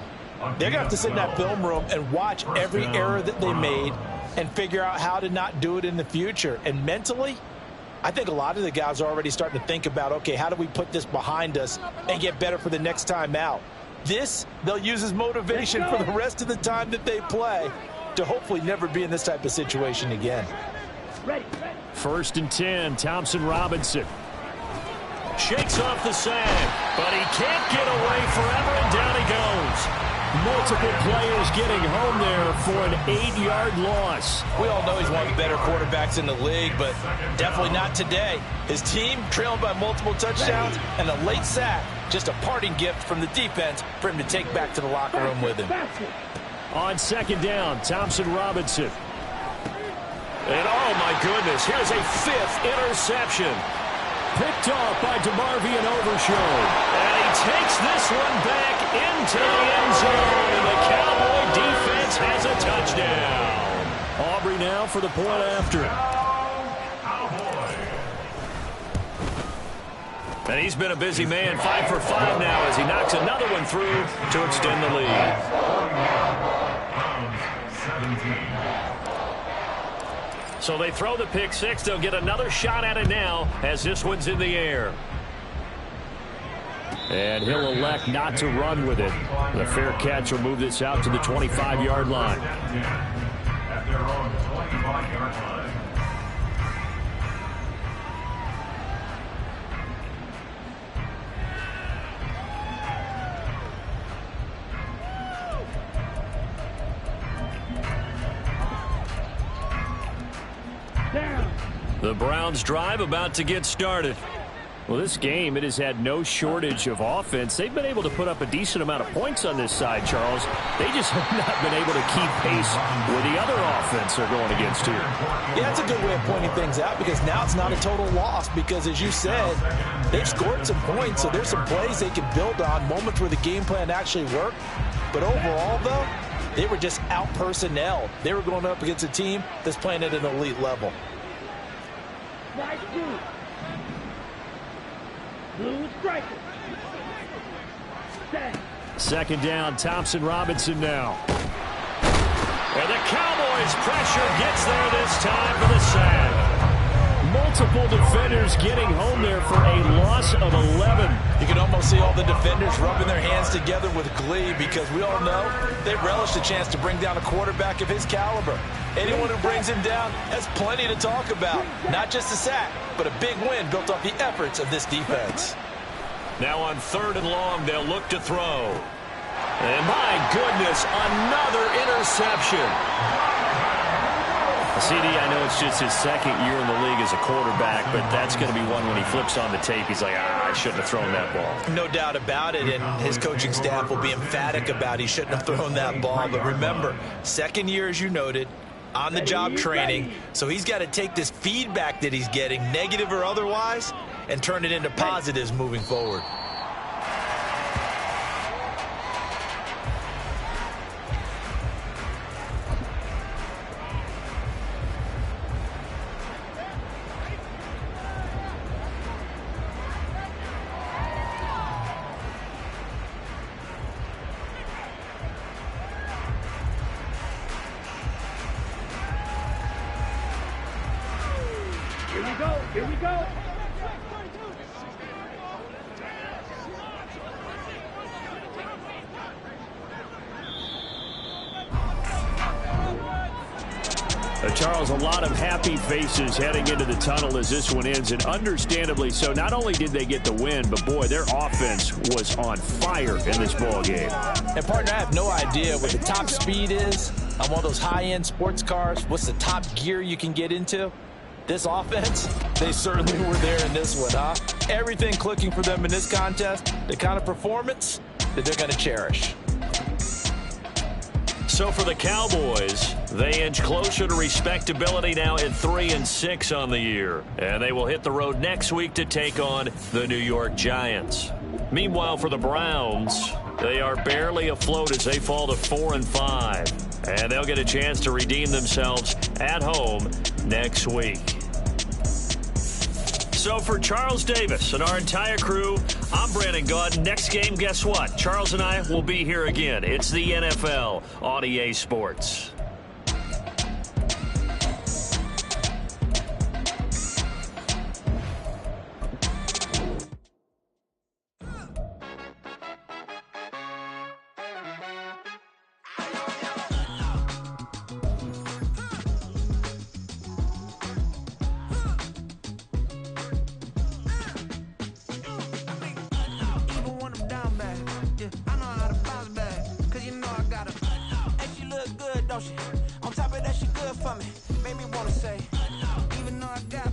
they're going to have to sit in that film room and watch every error that they made and figure out how to not do it in the future. And mentally, I think a lot of the guys are already starting to think about, okay, how do we put this behind us and get better for the next time out? This, they'll use as motivation for the rest of the time that they play to hopefully never be in this type of situation again. 1st and 10, Thompson Robinson. Shakes off the sag, but he can't get away forever, and down he goes. Multiple players getting home there for an 8-yard loss. We all know he's one of the better quarterbacks in the league, but definitely not today. His team trailing by multiple touchdowns and a late sack. Just a parting gift from the defense for him to take back to the locker room with him. On 2nd down, Thompson Robinson. And oh my goodness, here's a 5th interception. Picked off by DeMarvion Overshown. And he takes this one back into the end zone. And the Cowboy defense has a touchdown. Aubrey now for the point after. And he's been a busy man, 5 for 5 now as he knocks another one through to extend the lead. 17. So they throw the pick 6. They'll get another shot at it now as this one's in the air. And he'll elect not to run with it. The fair catch will move this out to the 25-yard line. At their own 25-yard line. The Browns drive about to get started. Well, this game, it has had no shortage of offense. They've been able to put up a decent amount of points on this side, Charles. They just have not been able to keep pace with the other offense they're going against here. Yeah, that's a good way of pointing things out because now it's not a total loss because, as you said, they've scored some points, so there's some plays they can build on, moments where the game plan actually worked. But overall, though, they were just out-personnel. They were going up against a team that's playing at an elite level. Blue striker. 2nd down, Thompson Robinson now. And the Cowboys' pressure gets there this time for the sack. Multiple defenders getting home there for a loss of 11. You can almost see all the defenders rubbing their hands together with glee because we all know they relish the chance to bring down a quarterback of his caliber. Anyone who brings him down has plenty to talk about. Not just a sack, but a big win built off the efforts of this defense. Now on 3rd and long, they'll look to throw. And my goodness, another interception. CD, I know it's just his second year in the league as a quarterback, but that's going to be one when he flips on the tape, he's like, I shouldn't have thrown that ball. No doubt about it, and his coaching staff will be emphatic about he shouldn't have thrown that ball. But remember, second year, as you noted, on-the-job training, so he's got to take this feedback that he's getting, negative or otherwise, and turn it into positives moving forward. Here we go. Charles, a lot of happy faces heading into the tunnel as this one ends, and understandably so. Not only did they get the win, but boy, their offense was on fire in this ball game. And partner, I have no idea what the top speed is on one of those high-end sports cars. What's the top gear you can get into? This offense, they certainly were there in this one, huh? Everything clicking for them in this contest, the kind of performance that they're going to cherish. So for the Cowboys, they inch closer to respectability now at 3-6 on the year. And they will hit the road next week to take on the New York Giants. Meanwhile, for the Browns, they are barely afloat as they fall to 4-5. And they'll get a chance to redeem themselves at home next week. So for Charles Davis and our entire crew, I'm Brandon Gaudin. Next game, guess what? Charles and I will be here again. It's the NFL on EA Sports. On top of that, she good for me. Made me wanna say, even though I got